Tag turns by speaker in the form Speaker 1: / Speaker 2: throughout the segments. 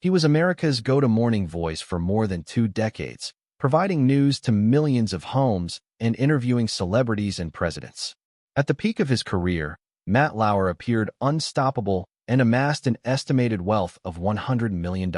Speaker 1: He was America's go-to morning voice for more than 2 decades, providing news to millions of homes and interviewing celebrities and presidents. At the peak of his career, Matt Lauer appeared unstoppable and amassed an estimated wealth of $100 million.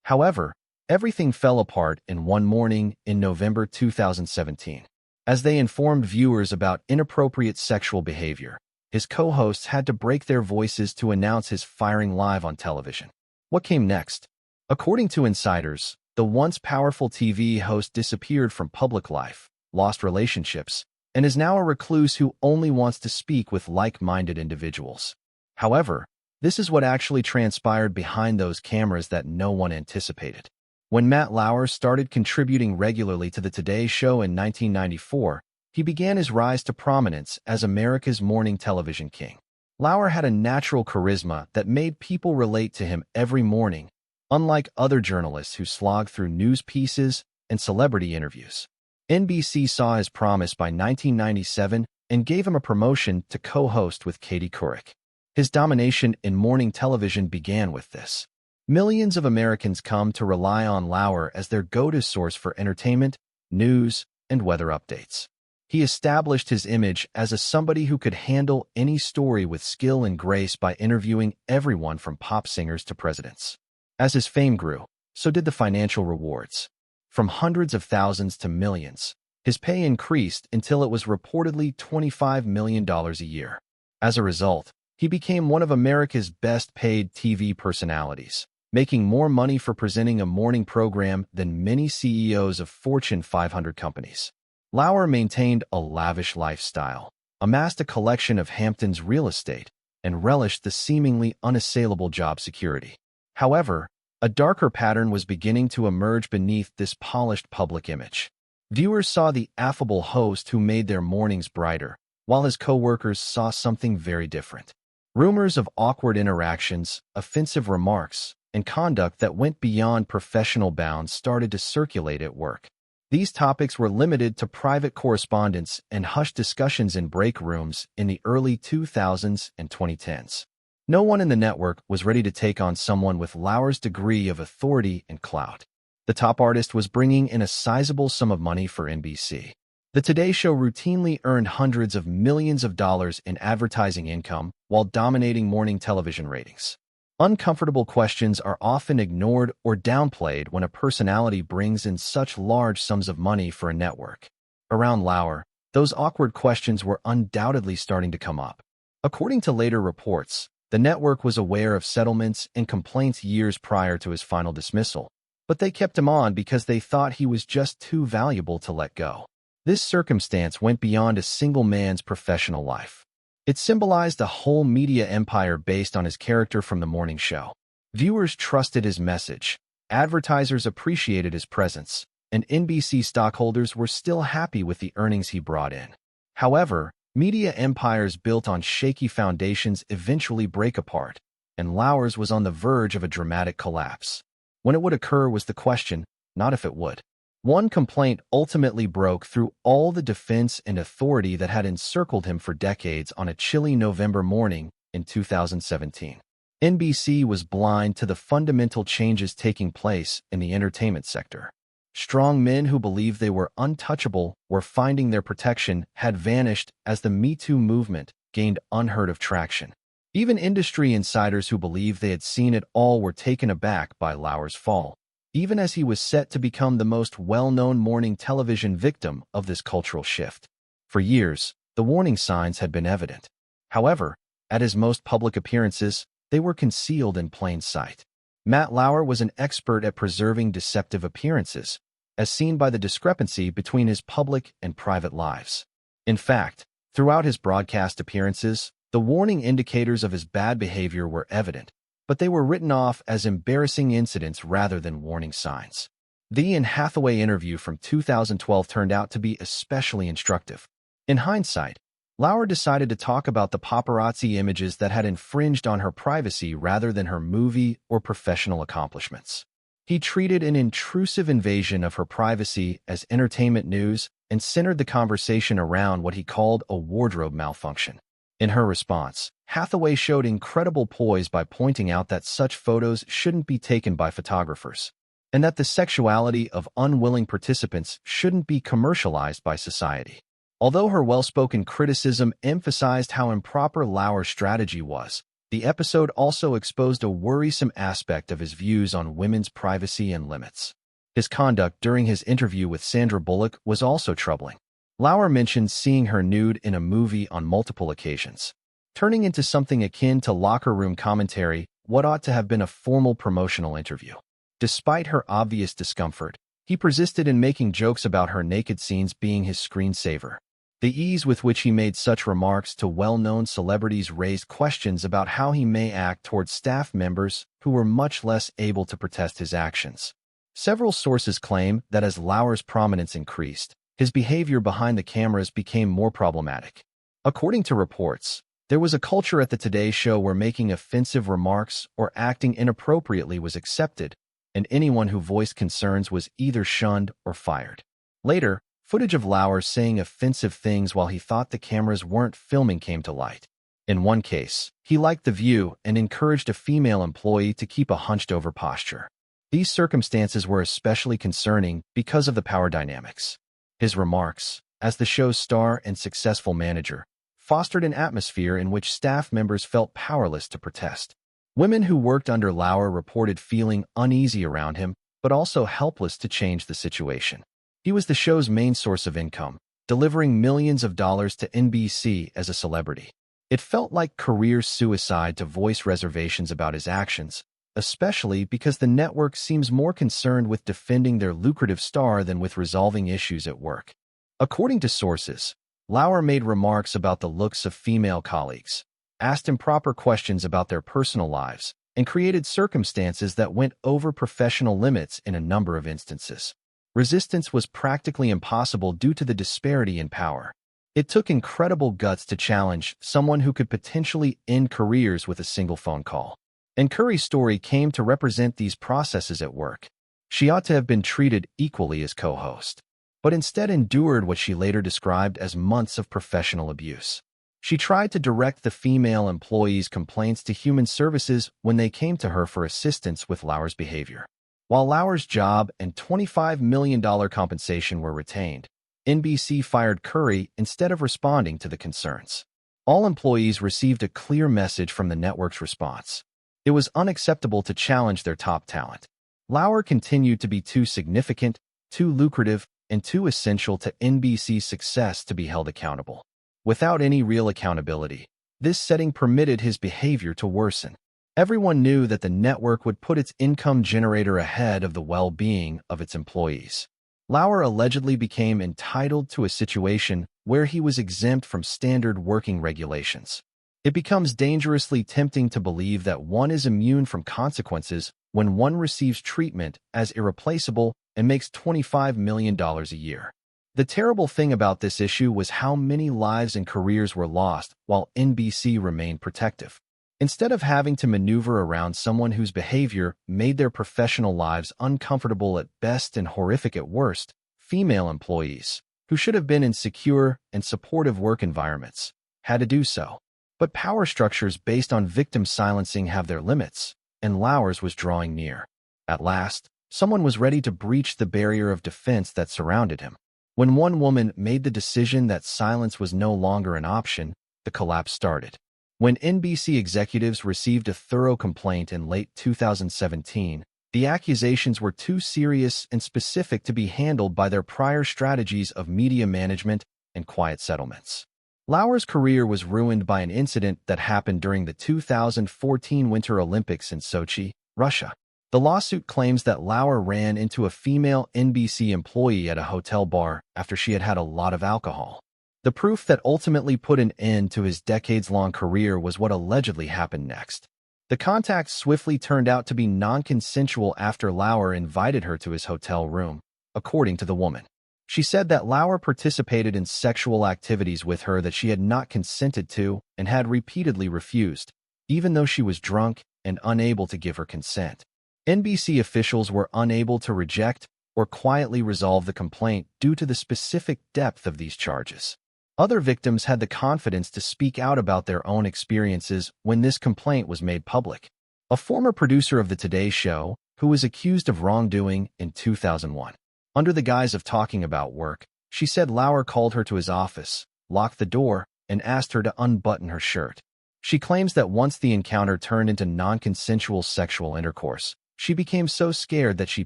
Speaker 1: However, everything fell apart in one morning in November 2017. As they informed viewers about inappropriate sexual behavior, his co-hosts had to break their voices to announce his firing live on television. What came next? According to insiders, the once powerful TV host disappeared from public life, lost relationships, and is now a recluse who only wants to speak with like-minded individuals. However, this is what actually transpired behind those cameras that no one anticipated. When Matt Lauer started contributing regularly to the Today Show in 1994, he began his rise to prominence as America's morning television king. Lauer had a natural charisma that made people relate to him every morning, unlike other journalists who slog through news pieces and celebrity interviews. NBC saw his promise by 1997 and gave him a promotion to co-host with Katie Couric. His domination in morning television began with this. Millions of Americans come to rely on Lauer as their go-to source for entertainment, news, and weather updates. He established his image as somebody who could handle any story with skill and grace by interviewing everyone from pop singers to presidents. As his fame grew, so did the financial rewards. From hundreds of thousands to millions, his pay increased until it was reportedly $25 million a year. As a result, he became one of America's best-paid TV personalities, making more money for presenting a morning program than many CEOs of Fortune 500 companies. Lauer maintained a lavish lifestyle, amassed a collection of Hamptons real estate, and relished the seemingly unassailable job security. However, a darker pattern was beginning to emerge beneath this polished public image. Viewers saw the affable host who made their mornings brighter, while his co-workers saw something very different. Rumors of awkward interactions, offensive remarks, and conduct that went beyond professional bounds started to circulate at work. These topics were limited to private correspondence and hushed discussions in break rooms in the early 2000s and 2010s. No one in the network was ready to take on someone with Lauer's degree of authority and clout. The top artist was bringing in a sizable sum of money for NBC. The Today Show routinely earned hundreds of millions of dollars in advertising income while dominating morning television ratings. Uncomfortable questions are often ignored or downplayed when a personality brings in such large sums of money for a network. Around Lauer, those awkward questions were undoubtedly starting to come up. According to later reports, the network was aware of settlements and complaints years prior to his final dismissal, but they kept him on because they thought he was just too valuable to let go. This circumstance went beyond a single man's professional life. It symbolized a whole media empire based on his character from the morning show. Viewers trusted his message, advertisers appreciated his presence, and NBC stockholders were still happy with the earnings he brought in. However, media empires built on shaky foundations eventually break apart, and Lauer's was on the verge of a dramatic collapse. When it would occur was the question, not if it would. One complaint ultimately broke through all the defense and authority that had encircled him for decades on a chilly November morning in 2017. NBC was blind to the fundamental changes taking place in the entertainment sector. Strong men who believed they were untouchable or finding their protection had vanished as the Me Too movement gained unheard of traction. Even industry insiders who believed they had seen it all were taken aback by Lauer's fall, even as he was set to become the most well-known morning television victim of this cultural shift. For years, the warning signs had been evident. However, at his most public appearances, they were concealed in plain sight. Matt Lauer was an expert at preserving deceptive appearances, as seen by the discrepancy between his public and private lives. In fact, throughout his broadcast appearances, the warning indicators of his bad behavior were evident, but they were written off as embarrassing incidents rather than warning signs. The Anne Hathaway interview from 2012 turned out to be especially instructive. In hindsight, Lauer decided to talk about the paparazzi images that had infringed on her privacy rather than her movie or professional accomplishments. He treated an intrusive invasion of her privacy as entertainment news and centered the conversation around what he called a wardrobe malfunction. In her response, Hathaway showed incredible poise by pointing out that such photos shouldn't be taken by photographers, and that the sexuality of unwilling participants shouldn't be commercialized by society. Although her well-spoken criticism emphasized how improper Lauer's strategy was, the episode also exposed a worrisome aspect of his views on women's privacy and limits. His conduct during his interview with Sandra Bullock was also troubling. Lauer mentioned seeing her nude in a movie on multiple occasions, turning into something akin to locker room commentary, what ought to have been a formal promotional interview. Despite her obvious discomfort, he persisted in making jokes about her naked scenes being his screensaver. The ease with which he made such remarks to well-known celebrities raised questions about how he may act towards staff members who were much less able to protest his actions. Several sources claim that as Lauer's prominence increased, his behavior behind the cameras became more problematic. According to reports, there was a culture at the Today Show where making offensive remarks or acting inappropriately was accepted, and anyone who voiced concerns was either shunned or fired. Later, footage of Lauer saying offensive things while he thought the cameras weren't filming came to light. In one case, he liked The View and encouraged a female employee to keep a hunched-over posture. These circumstances were especially concerning because of the power dynamics. His remarks, as the show's star and successful manager, fostered an atmosphere in which staff members felt powerless to protest. Women who worked under Lauer reported feeling uneasy around him, but also helpless to change the situation. He was the show's main source of income, delivering millions of dollars to NBC as a celebrity. It felt like career suicide to voice reservations about his actions, especially because the network seems more concerned with defending their lucrative star than with resolving issues at work. According to sources, Lauer made remarks about the looks of female colleagues, asked improper questions about their personal lives, and created circumstances that went over professional limits in a number of instances. Resistance was practically impossible due to the disparity in power. It took incredible guts to challenge someone who could potentially end careers with a single phone call. And Curry's story came to represent these processes at work. She ought to have been treated equally as co-host, but instead endured what she later described as months of professional abuse. She tried to direct the female employees' complaints to human services when they came to her for assistance with Lauer's behavior. While Lauer's job and $25 million compensation were retained, NBC fired Curry instead of responding to the concerns. All employees received a clear message from the network's response. It was unacceptable to challenge their top talent. Lauer continued to be too significant, too lucrative, and too essential to NBC's success to be held accountable. Without any real accountability, this setting permitted his behavior to worsen. Everyone knew that the network would put its income generator ahead of the well-being of its employees. Lauer allegedly became entitled to a situation where he was exempt from standard working regulations. It becomes dangerously tempting to believe that one is immune from consequences when one receives treatment as irreplaceable and makes $25 million a year. The terrible thing about this issue was how many lives and careers were lost while NBC remained protective. Instead of having to maneuver around someone whose behavior made their professional lives uncomfortable at best and horrific at worst, female employees, who should have been in secure and supportive work environments, had to do so. But power structures based on victim silencing have their limits, and Lauer's was drawing near. At last, someone was ready to breach the barrier of defense that surrounded him. When one woman made the decision that silence was no longer an option, the collapse started. When NBC executives received a thorough complaint in late 2017, the accusations were too serious and specific to be handled by their prior strategies of media management and quiet settlements. Lauer's career was ruined by an incident that happened during the 2014 Winter Olympics in Sochi, Russia. The lawsuit claims that Lauer ran into a female NBC employee at a hotel bar after she had had a lot of alcohol. The proof that ultimately put an end to his decades-long career was what allegedly happened next. The contact swiftly turned out to be non-consensual after Lauer invited her to his hotel room, according to the woman. She said that Lauer participated in sexual activities with her that she had not consented to and had repeatedly refused, even though she was drunk and unable to give her consent. NBC officials were unable to reject or quietly resolve the complaint due to the specific depth of these charges. Other victims had the confidence to speak out about their own experiences when this complaint was made public. A former producer of the Today Show, who was accused of wrongdoing in 2001. Under the guise of talking about work, she said Lauer called her to his office, locked the door, and asked her to unbutton her shirt. She claims that once the encounter turned into non-consensual sexual intercourse, she became so scared that she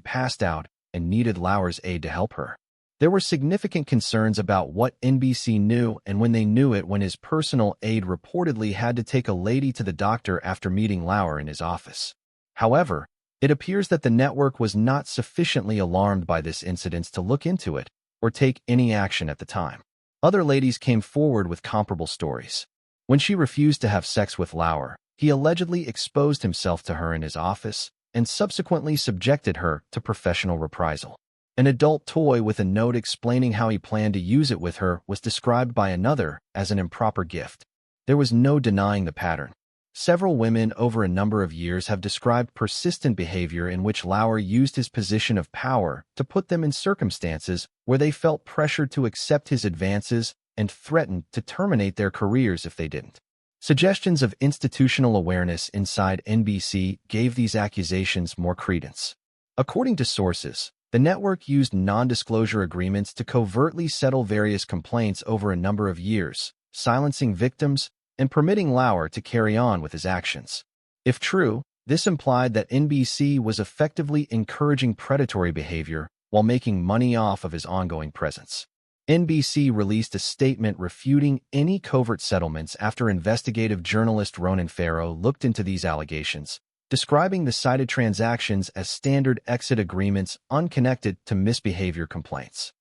Speaker 1: passed out and needed Lauer's aid to help her. There were significant concerns about what NBC knew and when they knew it when his personal aide reportedly had to take a lady to the doctor after meeting Lauer in his office. However, it appears that the network was not sufficiently alarmed by this incident to look into it or take any action at the time. Other ladies came forward with comparable stories. When she refused to have sex with Lauer, he allegedly exposed himself to her in his office and subsequently subjected her to professional reprisal. An adult toy with a note explaining how he planned to use it with her was described by another as an improper gift. There was no denying the pattern. Several women over a number of years have described persistent behavior in which Lauer used his position of power to put them in circumstances where they felt pressured to accept his advances and threatened to terminate their careers if they didn't. Suggestions of institutional awareness inside NBC gave these accusations more credence. According to sources, the network used non-disclosure agreements to covertly settle various complaints over a number of years, silencing victims and permitting Lauer to carry on with his actions. If true, this implied that NBC was effectively encouraging predatory behavior while making money off of his ongoing presence. NBC released a statement refuting any covert settlements after investigative journalist Ronan Farrow looked into these allegations, describing the cited transactions as standard exit agreements unconnected to misbehavior complaints.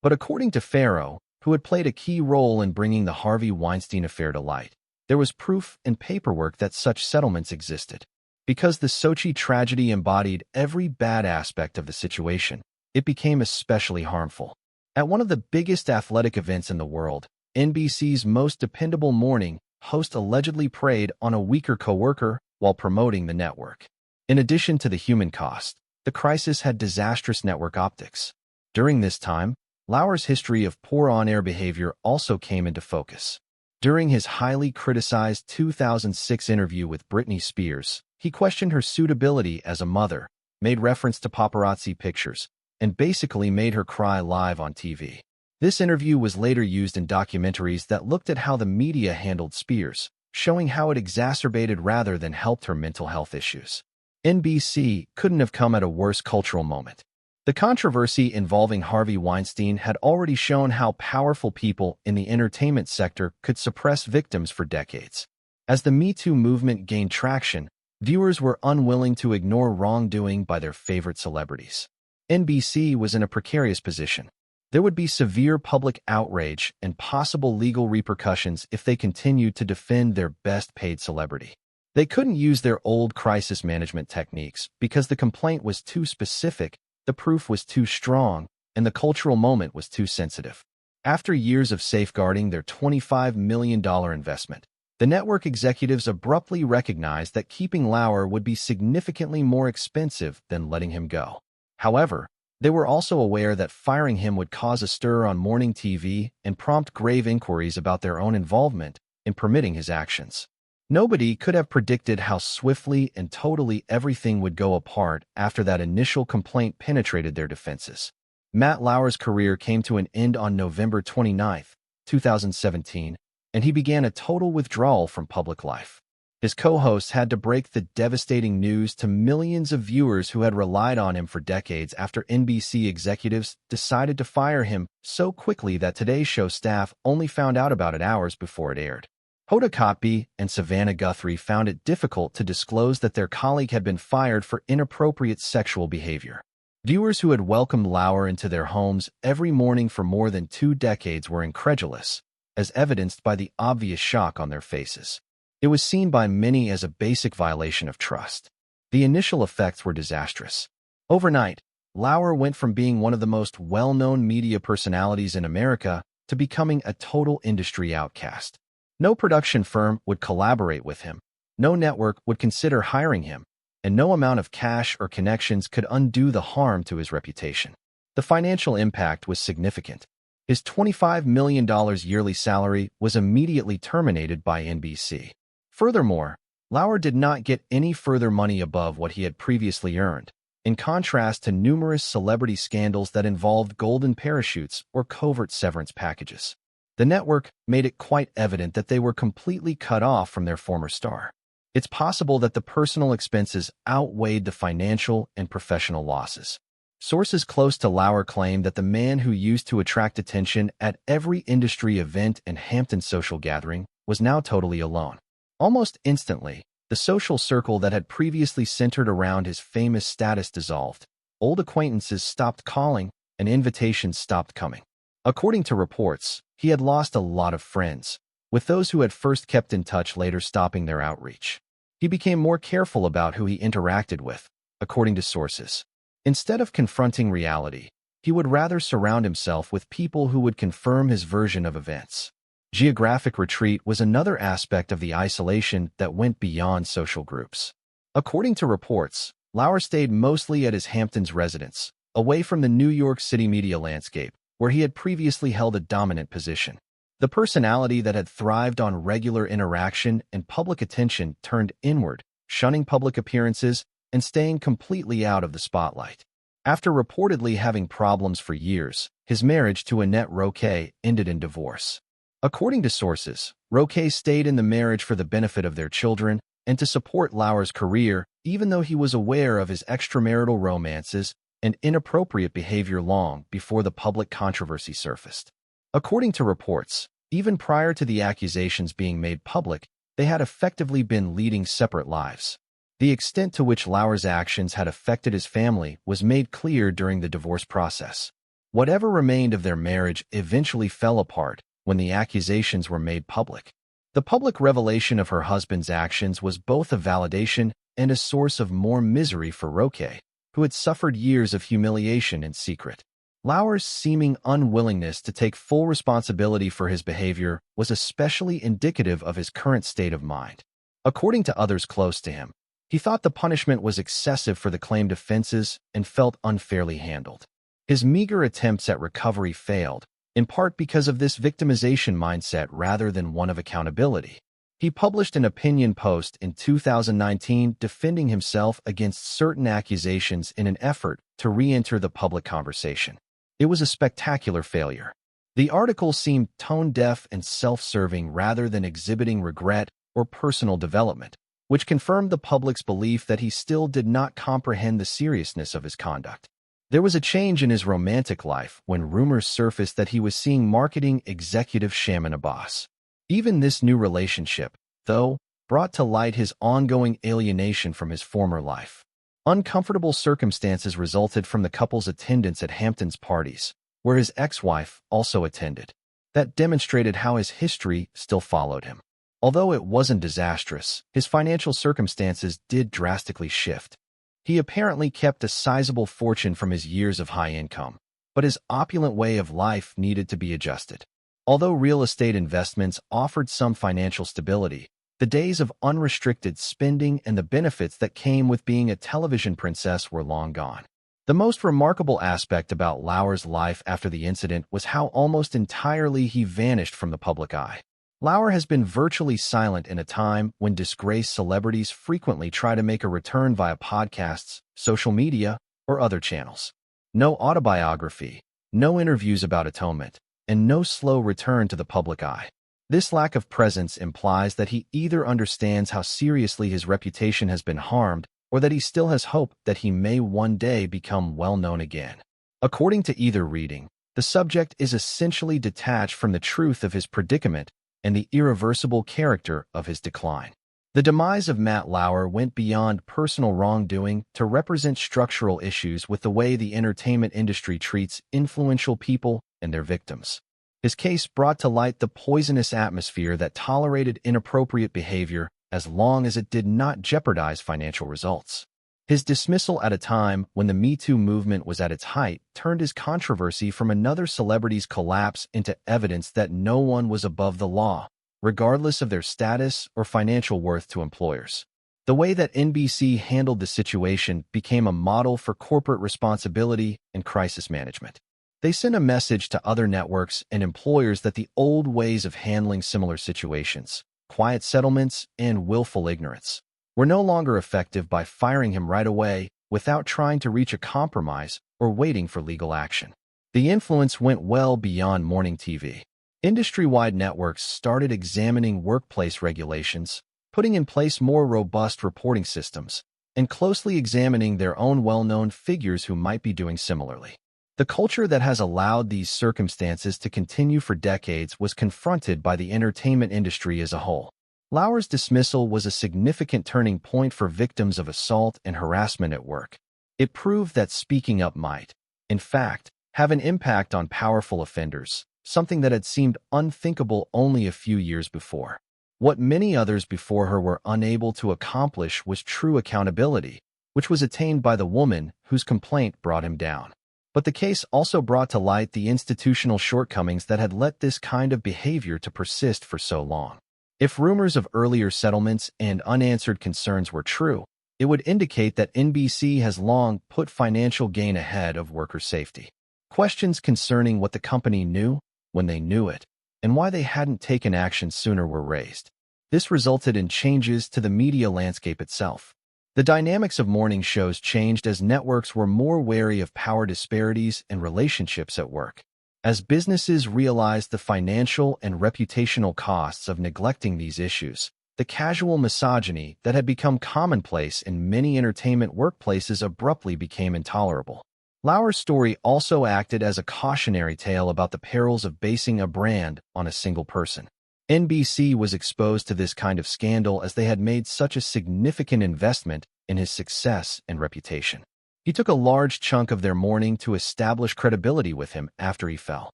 Speaker 1: But according to Farrow, who had played a key role in bringing the Harvey Weinstein affair to light, there was proof and paperwork that such settlements existed. Because the Sochi tragedy embodied every bad aspect of the situation, it became especially harmful. At one of the biggest athletic events in the world, NBC's most dependable morning host allegedly preyed on a weaker coworker while promoting the network. In addition to the human cost, the crisis had disastrous network optics. During this time, Lauer's history of poor on-air behavior also came into focus. During his highly criticized 2006 interview with Britney Spears, he questioned her suitability as a mother, made reference to paparazzi pictures, and basically made her cry live on TV. This interview was later used in documentaries that looked at how the media handled Spears, showing how it exacerbated rather than helped her mental health issues. NBC couldn't have come at a worse cultural moment. The controversy involving Harvey Weinstein had already shown how powerful people in the entertainment sector could suppress victims for decades. As the Me Too movement gained traction, viewers were unwilling to ignore wrongdoing by their favorite celebrities. NBC was in a precarious position. There would be severe public outrage and possible legal repercussions if they continued to defend their best-paid celebrity. They couldn't use their old crisis management techniques because the complaint was too specific, the proof was too strong, and the cultural moment was too sensitive. After years of safeguarding their $25 million investment, the network executives abruptly recognized that keeping Lauer would be significantly more expensive than letting him go. However, they were also aware that firing him would cause a stir on morning TV and prompt grave inquiries about their own involvement in permitting his actions. Nobody could have predicted how swiftly and totally everything would go apart after that initial complaint penetrated their defenses. Matt Lauer's career came to an end on November 29, 2017, and he began a total withdrawal from public life. His co-hosts had to break the devastating news to millions of viewers who had relied on him for decades after NBC executives decided to fire him so quickly that Today's Show staff only found out about it hours before it aired. Hoda Kotb and Savannah Guthrie found it difficult to disclose that their colleague had been fired for inappropriate sexual behavior. Viewers who had welcomed Lauer into their homes every morning for more than 2 decades were incredulous, as evidenced by the obvious shock on their faces. It was seen by many as a basic violation of trust. The initial effects were disastrous. Overnight, Lauer went from being one of the most well-known media personalities in America to becoming a total industry outcast. No production firm would collaborate with him, no network would consider hiring him, and no amount of cash or connections could undo the harm to his reputation. The financial impact was significant. His $25 million yearly salary was immediately terminated by NBC. Furthermore, Lauer did not get any further money above what he had previously earned, in contrast to numerous celebrity scandals that involved golden parachutes or covert severance packages. The network made it quite evident that they were completely cut off from their former star. It's possible that the personal expenses outweighed the financial and professional losses. Sources close to Lauer claim that the man who used to attract attention at every industry event and Hampton social gathering was now totally alone. Almost instantly, the social circle that had previously centered around his famous status dissolved. Old acquaintances stopped calling, and invitations stopped coming. According to reports, he had lost a lot of friends, with those who had first kept in touch later stopping their outreach. He became more careful about who he interacted with, according to sources. Instead of confronting reality, he would rather surround himself with people who would confirm his version of events. Geographic retreat was another aspect of the isolation that went beyond social groups. According to reports, Lauer stayed mostly at his Hamptons residence, away from the New York City media landscape, where he had previously held a dominant position. The personality that had thrived on regular interaction and public attention turned inward, shunning public appearances and staying completely out of the spotlight. After reportedly having problems for years, his marriage to Annette Roque ended in divorce. According to sources, Roque stayed in the marriage for the benefit of their children and to support Lauer's career, even though he was aware of his extramarital romances and inappropriate behavior long before the public controversy surfaced. According to reports, even prior to the accusations being made public, they had effectively been leading separate lives. The extent to which Lauer's actions had affected his family was made clear during the divorce process. Whatever remained of their marriage eventually fell apart when the accusations were made public. The public revelation of her husband's actions was both a validation and a source of more misery for Roque, who had suffered years of humiliation in secret. Lauer's seeming unwillingness to take full responsibility for his behavior was especially indicative of his current state of mind. According to others close to him, he thought the punishment was excessive for the claimed offenses and felt unfairly handled. His meager attempts at recovery failed, in part because of this victimization mindset rather than one of accountability. He published an opinion post in 2019 defending himself against certain accusations in an effort to re-enter the public conversation. It was a spectacular failure. The article seemed tone-deaf and self-serving rather than exhibiting regret or personal development, which confirmed the public's belief that he still did not comprehend the seriousness of his conduct. There was a change in his romantic life when rumors surfaced that he was seeing marketing executive Shaman Abbas. Even this new relationship, though, brought to light his ongoing alienation from his former life. Uncomfortable circumstances resulted from the couple's attendance at Hampton's parties, where his ex-wife also attended. That demonstrated how his history still followed him. Although it wasn't disastrous, his financial circumstances did drastically shift. He apparently kept a sizable fortune from his years of high income, but his opulent way of life needed to be adjusted. Although real estate investments offered some financial stability, the days of unrestricted spending and the benefits that came with being a television princess were long gone. The most remarkable aspect about Lauer's life after the incident was how almost entirely he vanished from the public eye. Lauer has been virtually silent in a time when disgraced celebrities frequently try to make a return via podcasts, social media, or other channels. No autobiography, no interviews about atonement, and no slow return to the public eye. This lack of presence implies that he either understands how seriously his reputation has been harmed or that he still has hope that he may one day become well-known again. According to either reading, the subject is essentially detached from the truth of his predicament and the irreversible character of his decline. The demise of Matt Lauer went beyond personal wrongdoing to represent structural issues with the way the entertainment industry treats influential people and their victims. His case brought to light the poisonous atmosphere that tolerated inappropriate behavior as long as it did not jeopardize financial results. His dismissal at a time when the Me Too movement was at its height turned his controversy from another celebrity's collapse into evidence that no one was above the law, regardless of their status or financial worth to employers. The way that NBC handled the situation became a model for corporate responsibility and crisis management. They sent a message to other networks and employers that the old ways of handling similar situations, quiet settlements and willful ignorance, were no longer effective by firing him right away without trying to reach a compromise or waiting for legal action. The influence went well beyond morning TV. Industry-wide networks started examining workplace regulations, putting in place more robust reporting systems, and closely examining their own well-known figures who might be doing similarly. The culture that has allowed these circumstances to continue for decades was confronted by the entertainment industry as a whole. Lauer's dismissal was a significant turning point for victims of assault and harassment at work. It proved that speaking up might, in fact, have an impact on powerful offenders, something that had seemed unthinkable only a few years before. What many others before her were unable to accomplish was true accountability, which was attained by the woman whose complaint brought him down. But the case also brought to light the institutional shortcomings that had let this kind of behavior to persist for so long. If rumors of earlier settlements and unanswered concerns were true, it would indicate that NBC has long put financial gain ahead of worker safety. Questions concerning what the company knew, when they knew it, and why they hadn't taken action sooner were raised. This resulted in changes to the media landscape itself. The dynamics of morning shows changed as networks were more wary of power disparities and relationships at work. As businesses realized the financial and reputational costs of neglecting these issues, the casual misogyny that had become commonplace in many entertainment workplaces abruptly became intolerable. Lauer's story also acted as a cautionary tale about the perils of basing a brand on a single person. NBC was exposed to this kind of scandal as they had made such a significant investment in his success and reputation. He took a large chunk of their mourning to establish credibility with him after he fell.